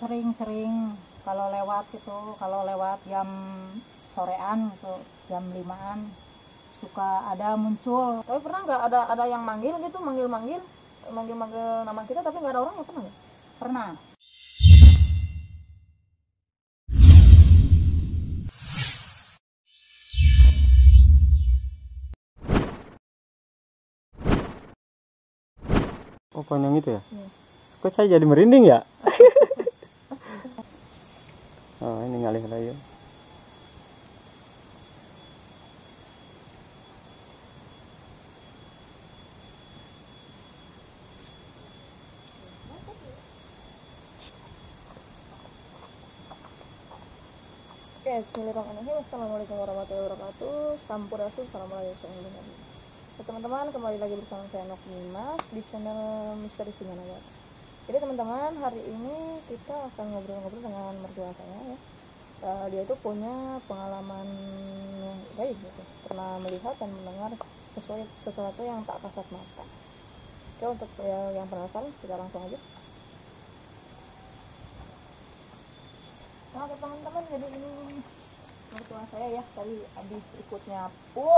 Sering-sering kalau lewat gitu, kalau lewat jam sorean gitu, jam 5-an suka ada muncul. Tapi pernah nggak ada yang manggil gitu, manggil nama kita tapi nggak ada orangnya, pernah nggak? Pernah. Oh, pohon yang itu ya? Iya. Kok saya jadi merinding ya? Oh, ini ngalih layu. Oke, bismillahirrahmanirrahim. Assalamualaikum warahmatullahi wabarakatuh. Sampurasun, assalamualaikum warahmatullahi wabarakatuh. Teman-teman, kembali lagi bersama saya Nok Nimas di channel Misteri Singanagara. Jadi teman-teman, hari ini kita akan ngobrol-ngobrol dengan mertua saya ya. Dia itu punya pengalaman yang baik gitu. Pernah melihat dan mendengar sesuatu yang tak kasat mata. Oke, untuk yang penasaran, kita langsung aja. Nah, teman-teman, jadi ini mertua saya ya, tadi habis ikut nyapu,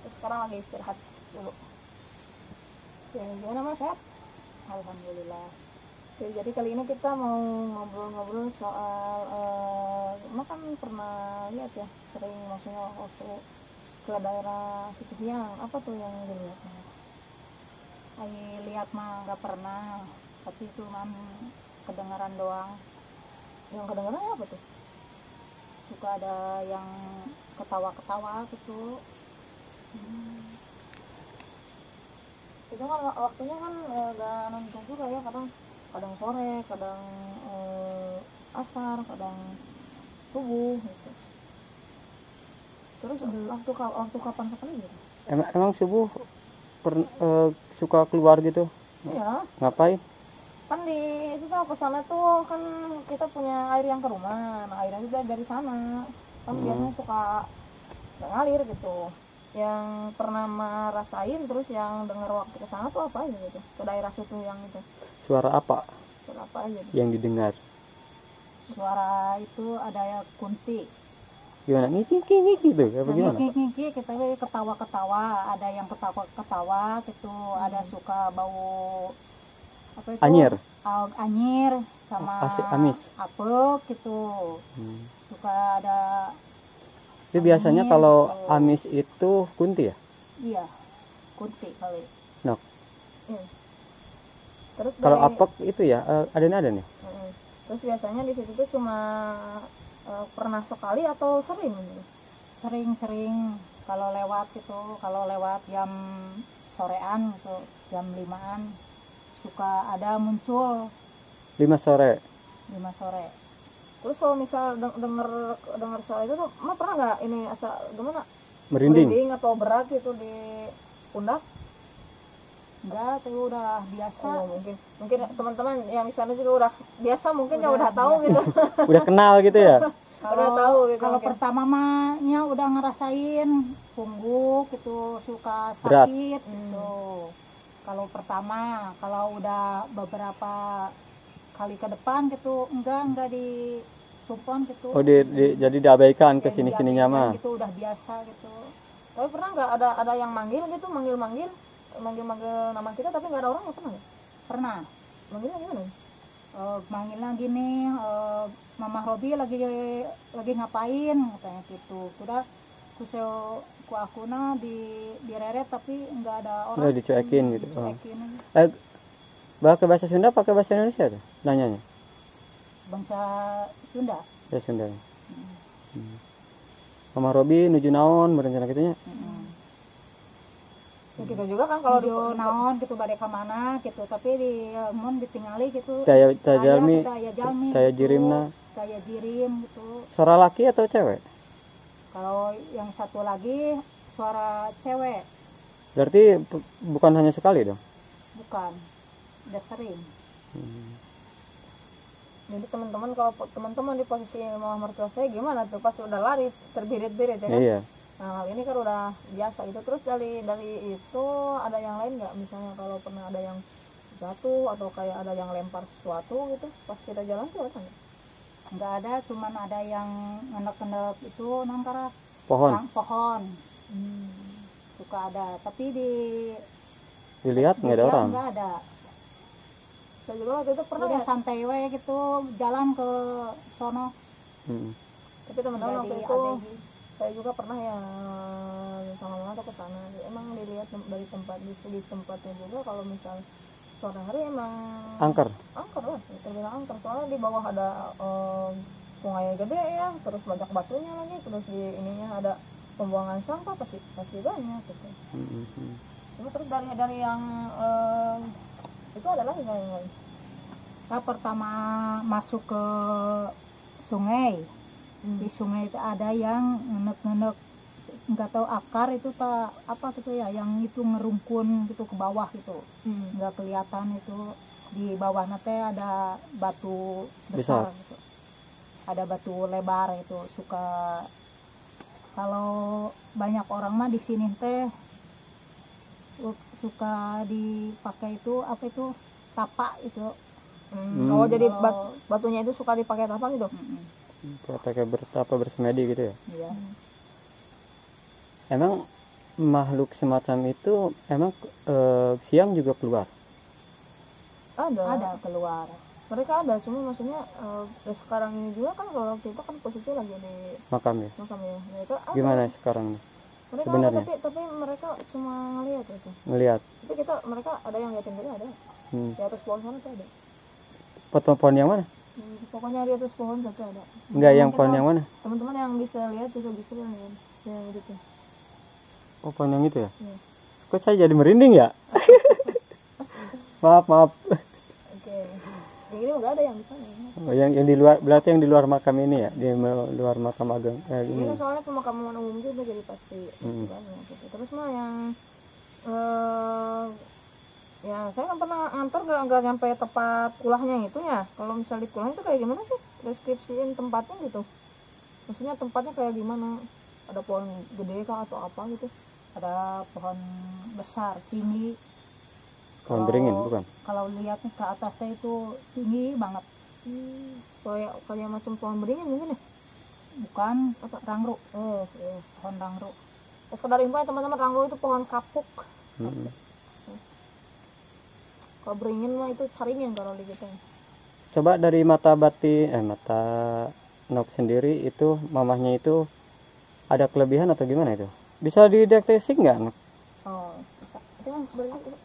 terus sekarang lagi istirahat dulu. Ya, gimana mas, sehat? Alhamdulillah. Oke, jadi kali ini kita mau ngobrol-ngobrol soal kan pernah lihat ya, sering maksudnya waktu ke daerah situ yang apa tuh yang dilihat? Lihat mah nggak pernah, tapi cuman kedengaran doang. Yang kedengarannya apa tuh? Suka ada yang ketawa-ketawa gitu. Itu kan waktunya kan gak nonton juga ya, kadang sore, kadang asar, kadang subuh gitu. Terus waktu kapan sekali gitu? Emang subuh suka keluar gitu? Iya. Ngapain? Kan di itu tuh kesana tuh kan kita punya air yang ke rumah, nah airnya juga dari sana kan biasanya suka nggak ngalir gitu. Yang pernah merasain terus yang dengar waktu kesana tuh apa aja gitu, ke daerah situ yang itu? Suara apa Suara apa aja gitu? yang didengar? Suara itu ada ya kunti. Gimana? Ngiki gitu? Apa gimana? Ngiki kita ketawa-ketawa, ada yang ketawa-ketawa gitu, ada suka bau apa itu? Anyir. Anyir sama amis. apek gitu. Suka ada. Itu biasanya kalau gitu. amis itu kunti ya? Iya, kunti kali. Nok. Terus Kalau dari, apek itu ya ada nih. Terus biasanya di situ tuh cuma pernah sekali atau sering gitu? Sering-sering kalau lewat gitu, kalau lewat jam sorean gitu, jam 5-an suka ada muncul 5 sore. 5 sore. Terus kalau misal denger suara itu tuh, emang pernah nggak ini gimana? Merinding atau berat gitu di pundak? Enggak, tuh udah biasa. Oh, mungkin teman-teman yang misalnya juga udah biasa, mungkin ya udah tahu gitu. Udah kenal gitu ya? Udah tahu gitu. Kalau mungkin. pertama mahnya udah ngerasain pungguk gitu, suka Berat. sakit gitu. Kalau pertama, kalau udah beberapa kali ke depan gitu, enggak disuppon gitu. Oh, jadi diabaikan ke sini-sininya mah. Gitu udah biasa gitu. Tapi pernah nggak ada yang manggil gitu, manggil nama kita tapi nggak ada orangnya, pernah nggak? Pernah. Manggilnya gimana? Manggilnya gini, Mama Robi lagi ngapain katanya gitu. Udah ku akuna direret tapi nggak ada orang. Udah dicuekin gitu. Dicuekin. Pakai bahasa Sunda, pakai bahasa Indonesia tuh nanyanya? Bangsa Sunda. Bahasa Sunda. Mama Robi nuju naon berencana gitunya? Ya, kita juga kan kalau di naon gitu bade ka mana gitu, tapi mun ditingali gitu. Saya jalmi, saya gitu, jirimna. Saya jirim gitu. Suara laki atau cewek? Kalau yang satu lagi suara cewek. Berarti bukan hanya sekali dong? Bukan, udah sering. Jadi teman-teman, kalau teman-teman di posisi mama mertua saya gimana tuh pas udah lari terbirit-birit ya kan? Iya. Nah, hal ini kan udah biasa gitu. Terus dari itu ada yang lain nggak, misalnya kalau pernah ada yang jatuh atau kayak ada yang lempar sesuatu gitu pas kita jalan tuh ada nggak? Nggak ada, cuman ada yang ngendap-ngendap itu nangkara Pohon pohon suka ada, tapi dilihat nggak ada dilihat orang. nggak ada. Saya juga waktu itu pernah Udah ya, santai we gitu jalan ke sono. tapi teman-teman Nggak waktu itu diadehi. saya juga pernah ya sama mama tuh ke sana. Emang dilihat dari tempat di segi tempatnya juga kalau misal sore hari emang Angker. angker lah, terbilang angker soalnya di bawah ada sungai gede ya, terus banyak batunya lagi, terus di ininya ada pembuangan sampah pasti banyak gitu. Cuma terus dari yang itu ada lagi nggak yang lain? Kita pertama masuk ke sungai, di sungai itu ada yang ngenek-ngenek, nggak tahu akar itu tak apa gitu ya, yang itu ngerungkun gitu ke bawah gitu, nggak kelihatan itu. Di bawah nate ada batu besar gitu, ada batu lebar itu. Kalau banyak orang mah di sini teh suka dipakai itu apa itu tapak itu. Oh jadi Kalau- batunya itu suka dipakai apa gitu? Pakai bersemedi gitu ya. Iya. Emang makhluk semacam itu emang siang juga keluar? Ada. Keluar. Mereka ada, cuma maksudnya sekarang ini juga kan kalau kita kan posisi lagi di Makam ya? makam ya. Mereka ada. Gimana sekarang Mereka sebenarnya? ada, tapi mereka cuma ngeliat gitu. Ngelihat? Tapi mereka ada yang liatin kita ada. Di atas pohon sana tuh ada. Pohon yang mana? Pokoknya di atas pohon satu ada. Enggak, yang Mungkin pohon yang mana? teman-teman yang bisa lihat juga bisa lihat yang gitu. Oh, pohon yang itu ya? Iya. Kok saya jadi merinding ya? maaf. Oke. Yang ini nggak ada yang di sana. Oh, yang di luar, berarti yang di luar makam ini ya? Di luar makam ageng Ini ini. soalnya pemakaman umum juga jadi pasti banyak gitu. Terus mah yang ya saya kan pernah ngantor nggak nyampe tepat kulahnya itu ya. Kalau misal di kulahnya itu kayak gimana sih? Deskripsiin tempatnya gitu. Maksudnya tempatnya kayak gimana? Ada pohon gede kah atau apa gitu? Ada pohon besar tinggi. Pohon beringin bukan? Kalau lihatnya ke atasnya itu tinggi banget. Kayak macam pohon beringin mungkin ya? Bukan rangru, Oh iya. pohon rangru. Sekedar info ya teman-teman, rangro itu pohon kapuk. Kalau beringin mah itu caringin kalau di kita. Coba dari mata Nok sendiri itu, mamahnya itu ada kelebihan atau gimana itu? Bisa dideteksi nggak, Nok? Oh, bisa. Itu mah beringin.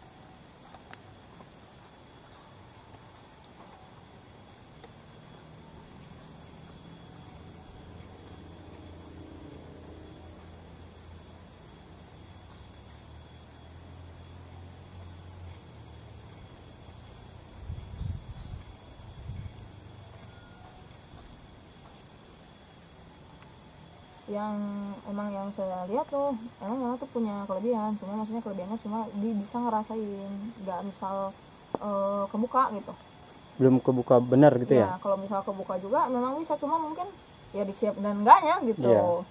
Yang emang yang saya lihat tuh emang Mama tuh punya kelebihan, cuma maksudnya kelebihannya cuma dia bisa ngerasain, nggak misal kebuka gitu Belum kebuka benar gitu ya? kalau misal kebuka juga memang bisa, cuma mungkin ya disiap dan enggaknya gitu. Iya.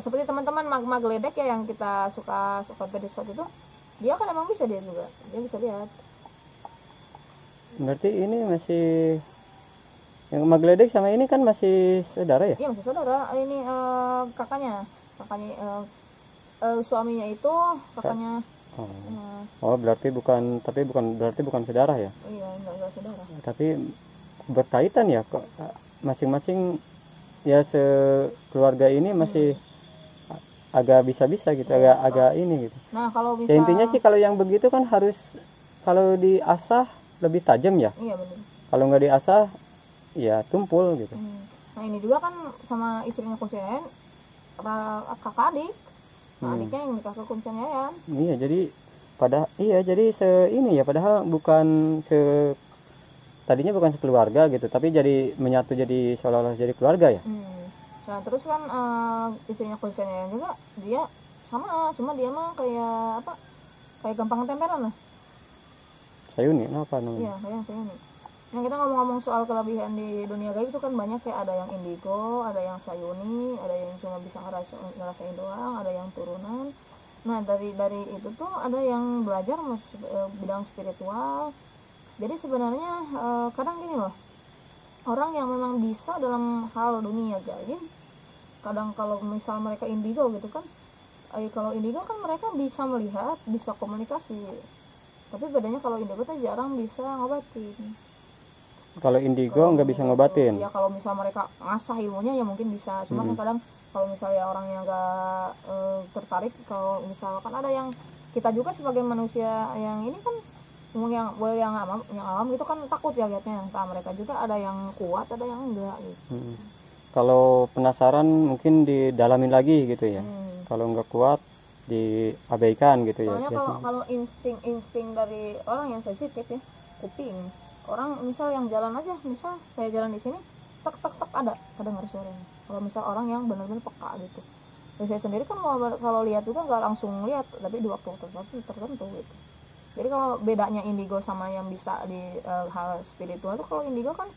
Seperti teman-teman magma geledek ya yang kita suka episode itu, dia kan emang bisa, dia juga dia bisa lihat. Berarti ini masih, yang Magledek sama ini kan masih saudara ya? Iya masih saudara. Ini kakaknya suaminya itu kakaknya. Oh, berarti bukan saudara ya? Iya enggak saudara. Tapi berkaitan ya kok, masing-masing ya sekeluarga ini masih agak bisa-bisa gitu, agak ini gitu. Nah kalau bisa Ya, intinya sih kalau yang begitu kan harus, kalau diasah lebih tajam ya. iya benar. Kalau nggak diasah ya tumpul gitu. Nah ini juga kan sama istrinya Kuncen, kakak adik. Nah, adiknya yang nikah ke Kuncen Yayan. Iya, jadi padahal bukan tadinya bukan sekeluarga gitu, tapi jadi menyatu, jadi seolah-olah jadi keluarga ya. Nah terus kan istrinya Kuncen Yayan juga dia sama, cuma dia mah kayak apa? Kayak gampang tempelan lah. Sayuni, apa namanya? Iya, kayak saya nih. Nah kita ngomong-ngomong soal kelebihan di dunia gaib itu kan banyak, kayak ada yang indigo, ada yang sayuni, ada yang cuma bisa ngerasain doang, ada yang turunan. Nah dari itu tuh ada yang belajar bidang spiritual, Jadi sebenarnya kadang gini loh, orang yang memang bisa dalam hal dunia gaib, kadang kalau misal mereka indigo gitu kan, kalau indigo kan mereka bisa melihat, bisa komunikasi, tapi bedanya kalau indigo tuh jarang bisa ngobatin. Kalau indigo nggak bisa ngobatin. Ya kalau misal mereka ngasah ilmunya ya mungkin bisa, cuma kan kadang kalau misalnya orangnya nggak tertarik, kalau misalkan ada yang kita juga sebagai manusia yang ini kan yang boleh yang awam gitu kan takut ya lihatnya, entah mereka juga ada yang kuat ada yang enggak gitu. Kalau penasaran mungkin didalamin lagi gitu ya. Kalau nggak kuat diabaikan gitu. Soalnya ya. Soalnya kalau insting dari orang yang sensitif ya, kuping. Orang misal yang jalan aja, misal saya jalan di sini, tek tek tek ada kedengar suaranya. Kalau misal orang yang benar-benar peka gitu. Ya, saya sendiri kan kalau lihat juga nggak langsung lihat, tapi di waktu tertentu gitu. Jadi kalau bedanya indigo sama yang bisa di hal spiritual tuh, kalau indigo kan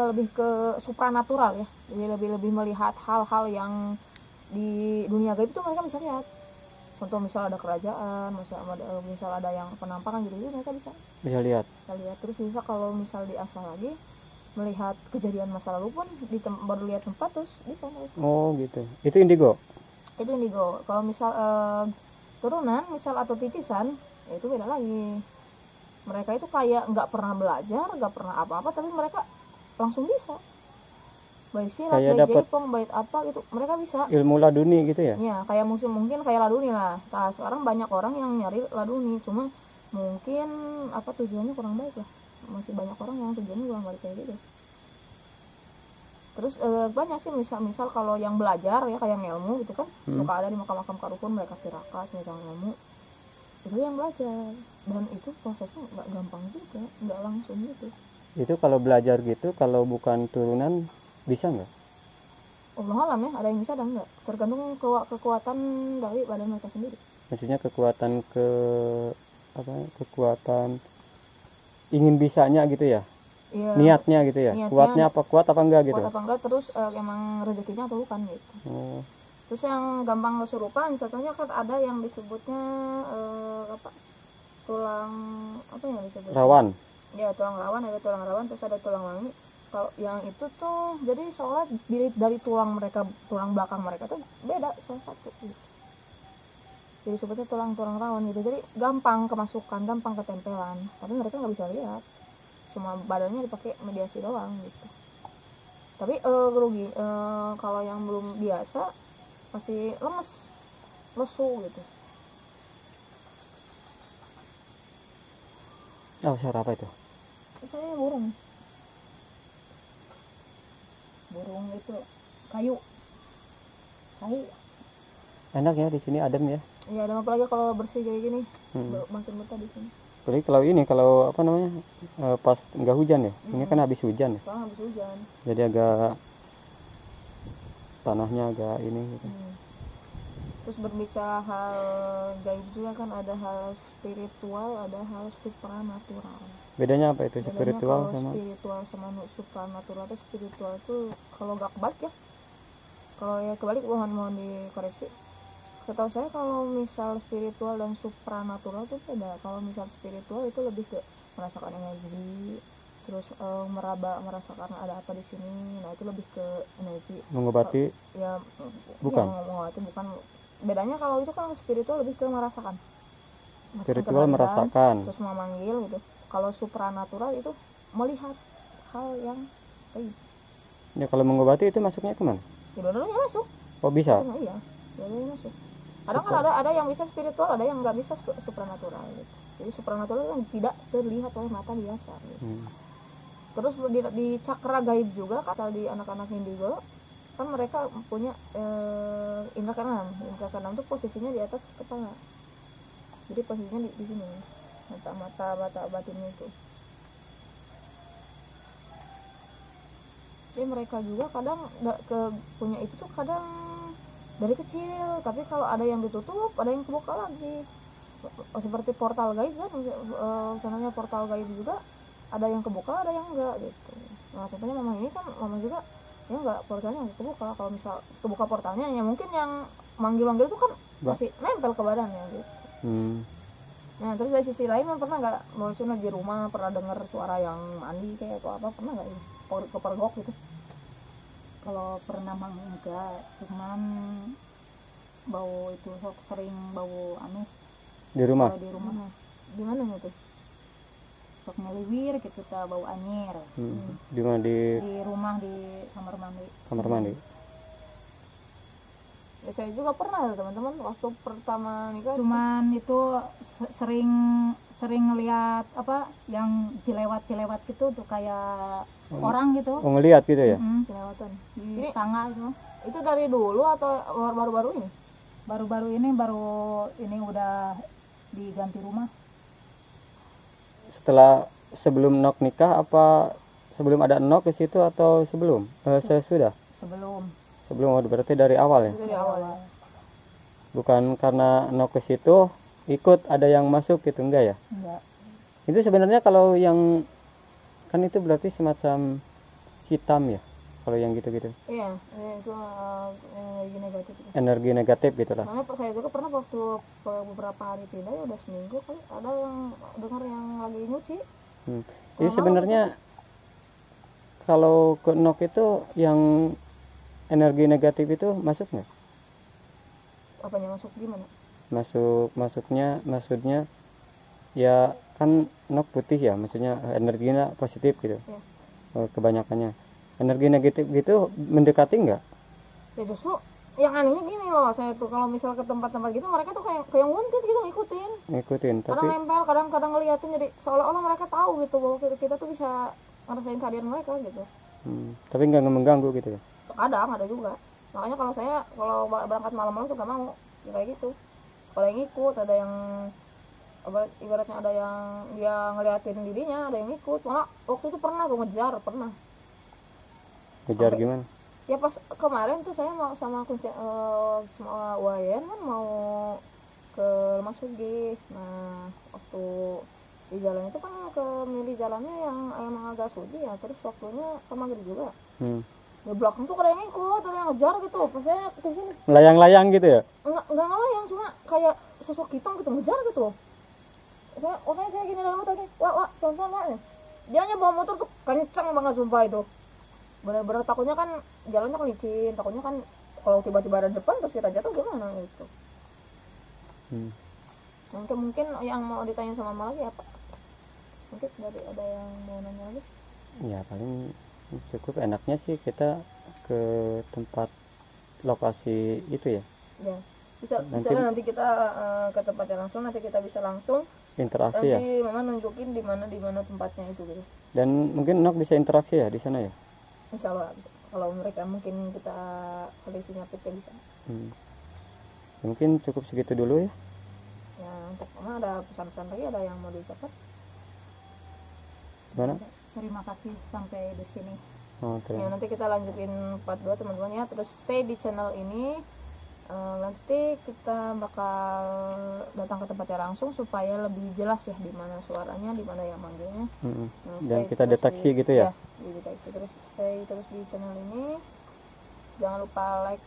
lebih ke supranatural ya, jadi lebih melihat hal-hal yang di dunia gaib itu mereka bisa lihat. Contoh misal ada kerajaan, misal ada yang penampakan gitu, mereka bisa lihat. Terus bisa kalau misal diasah lagi melihat kejadian masa lalu pun baru lihat tempat terus bisa. Oh gitu, itu indigo. Kalau misal turunan misal atau titisan itu beda lagi. Mereka itu kayak nggak pernah belajar, nggak pernah apa-apa, tapi mereka langsung bisa. Baik silat, baik jaipong, baik apa gitu, mereka bisa. Ilmu laduni gitu ya? Iya, kayak mungkin kayak laduni lah. Nah, sekarang banyak orang yang nyari laduni, cuma mungkin apa tujuannya kurang baik lah. Masih banyak orang yang tujuannya kurang baik kayak gitu. Terus banyak sih misal kalau yang belajar ya kayak ilmu gitu kan, suka ada di makam-makam karukun mereka tirakat megang ilmu. Itu yang belajar, dan itu prosesnya nggak gampang juga, nggak langsung gitu. Itu kalau belajar gitu, kalau bukan turunan bisa nggak? Allah alam ya, ada yang bisa ada enggak, tergantung kekuatan dari badan mereka sendiri. Maksudnya kekuatan kekuatan ingin bisanya gitu ya? Ya, niatnya gitu ya? Kuatnya apa kuat apa enggak gitu? Kuat apa enggak, terus emang rezekinya atau bukan gitu. Terus yang gampang kesurupan contohnya kan ada yang disebutnya tulang apa yang disebut rawan. Ya tulang rawan, ada tulang rawan, terus ada tulang wangi. Kalau yang itu tuh jadi seolah dari tulang belakang mereka tuh beda salah satu gitu. Jadi sebutnya tulang rawan gitu. Jadi gampang kemasukan, gampang ketempelan, tapi mereka nggak bisa lihat, cuma badannya dipakai mediasi doang gitu. Tapi rugi kalau yang belum biasa masih lesu gitu. Oh, suara apa itu? Kayaknya burung itu kayu. Enak ya di sini, adem ya. Iya, adem, apalagi kalau bersih kayak gini. Makin betah di sini. Jadi kalau apa namanya pas nggak hujan ya, ini kan habis hujan ya. Habis hujan. Jadi agak tanahnya agak ini gitu. Terus berbicara hal gaib juga kan ada hal spiritual, ada hal supranatural. Bedanya apa itu spiritual sama? Spiritual sama supranatural itu, spiritual itu kalau nggak kebalik ya. Kalau ya kebalik mohon dikoreksi. Setahu saya kalau misal spiritual dan supranatural itu beda. Kalau misal spiritual itu lebih ke merasakan energi, terus merasakan ada apa di sini. Nah itu lebih ke energi. Mengobati? Ya bukan. Ya, mengobati bukan. Bedanya kalau itu kan spiritual lebih ke merasakan. Spiritual merasakan. Terus memanggil gitu. Kalau supranatural itu melihat hal yang gaib. Ya kalau mengobati itu masuknya kemana? Ya dua-duanya masuk. Oh bisa? Iya, dua-duanya masuk. Kadang kan ada yang bisa spiritual, ada yang nggak bisa supranatural gitu. Jadi supranatural yang tidak terlihat oleh mata biasa gitu. Terus di cakra gaib juga kan di anak-anak indigo kan mereka punya indra keenam. Indra keenam itu posisinya di atas kepala. Jadi posisinya di sini. Mata batinnya itu. Jadi mereka juga kadang punya itu tuh kadang dari kecil, tapi kalau ada yang ditutup, ada yang kebuka lagi. Seperti portal gaib kan, contohnya portal gaib juga ada yang kebuka, ada yang enggak gitu. Nah contohnya mama ini kan, mama juga ya enggak, portalnya enggak kebuka. Kalau misal kebuka portalnya ya mungkin yang manggil itu kan masih nempel ke badannya gitu. Nah terus dari sisi lain pernah nggak maksudnya di rumah pernah dengar suara yang mandi kayak atau apa, pernah nggak ini kepergok gitu? Kalau pernah mah enggak, cuman bau itu sering bau amis Di rumah. kalau di rumah. Gimana gitu? Sok ngeliwir gitu ta bau anyir. Di mana? Di Di rumah di kamar mandi. kamar mandi. Ya saya juga pernah teman-teman waktu pertama nikah. Cuman itu sering ngelihat apa yang jelewat gitu tuh kayak orang gitu. Oh, ngelihat gitu ya? Jelewatan di Ini- tangga itu. Itu dari dulu atau baru-baru ini? Baru-baru ini udah diganti rumah. Setelah sebelum Nok nikah apa sebelum ada Nok ke situ atau sebelum? Sesudah. Sebelum Oh, berarti dari awal ya? Itu dari awal. Bukan karena Nok ke situ ikut ada yang masuk gitu, enggak ya? enggak. Itu sebenarnya kalau yang kan itu berarti semacam hitam ya, kalau yang gitu-gitu Iya, itu energi negatif itu. energi negatif gitu lah. Soalnya saya juga pernah waktu beberapa hari pindah ya udah seminggu kali ada yang dengar yang lagi nyuci. Jadi sebenarnya kalau ke Nok itu yang energi negatif itu masuk nggak? Apanya masuk gimana? Maksudnya ya kan Nok putih ya, maksudnya energinya positif gitu. Ya. Kebanyakannya energi negatif gitu mendekati nggak? Ya justru yang anehnya gini loh, saya tuh kalau misal ke tempat-tempat gitu mereka tuh kayak nguntit gitu ngikutin. Ngikutin Kadang tapi nempel, kadang ngeliatin, jadi seolah-olah mereka tahu gitu bahwa kita tuh bisa ngerasain kehadiran mereka gitu. tapi nggak mengganggu gitu ya. Kadang ada juga. Makanya kalau berangkat malam-malam tuh gak mau ya kayak gitu. Kalau yang ikut ada yang ibaratnya ada yang dia ngeliatin dirinya, ada yang ikut. Malah waktu itu pernah tuh ngejar, pernah. Ngejar Sampai- gimana? Ya pas kemarin tuh saya mau sama sama Wayan kan mau ke Masugi. Nah waktu di jalan itu kan ke milih jalannya yang emang agak suji ya, terus waktunya ke maghrib juga. Di belakang tuh ada yang ikut, ada yang ngejar gitu. Pas saya ke sini Layang-layang gitu ya? enggak ngelayang, cuma kayak sosok hitam gitu ngejar gitu. Makanya saya gini dalam motor nih, wah pelan-pelan wah. Dia hanya bawa motor tuh kencang banget sumpah itu. Bener-bener takutnya kan jalannya kan licin, takutnya kan kalau tiba-tiba ada depan terus kita jatuh gimana gitu. Mungkin yang mau ditanya sama Mama lagi apa? Mungkin dari ada yang mau nanya lagi? Ya paling cukup enaknya sih kita ke tempat lokasi itu ya, Ya bisa nanti kita ke tempatnya langsung, nanti kita bisa langsung interaksi ya. nanti Mama nunjukin di mana tempatnya itu gitu. Dan mungkin Nok bisa interaksi ya di sana ya. Insya Allah bisa. Kalau mereka mungkin kita kondisinya fit ya bisa. Mungkin cukup segitu dulu ya. Ya untuk Mama ada pesan-pesan lagi, ada yang mau diucapkan? Gimana? Terima kasih sampai di sini. Oh, Ya terima. nanti kita lanjutin part 2 teman-teman ya. Terus stay di channel ini. Nanti kita bakal datang ke tempatnya langsung supaya lebih jelas ya di mana suaranya, di mana yang manggilnya. Nah, Dan stay kita terus deteksi gitu ya. Dideteksi terus, stay terus di channel ini. Jangan lupa like,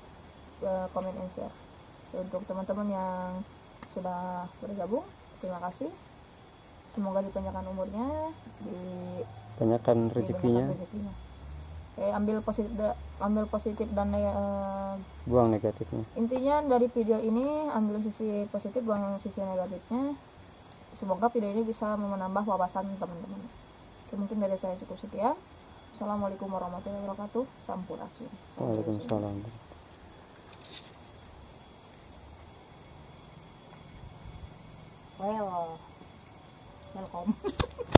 comment, and share. Untuk teman-teman yang sudah bergabung, terima kasih. Semoga dipanjangkan umurnya, Tanyakan rezekinya, dibanyakan rezekinya. Oke, ambil positif dan buang negatifnya. intinya dari video ini ambil sisi positif, buang sisi negatifnya. Semoga video ini bisa menambah wawasan teman-teman. Oke, mungkin dari saya cukup sekian. Assalamualaikum warahmatullahi wabarakatuh. Sampurasun. Waalaikumsalam. Welcome.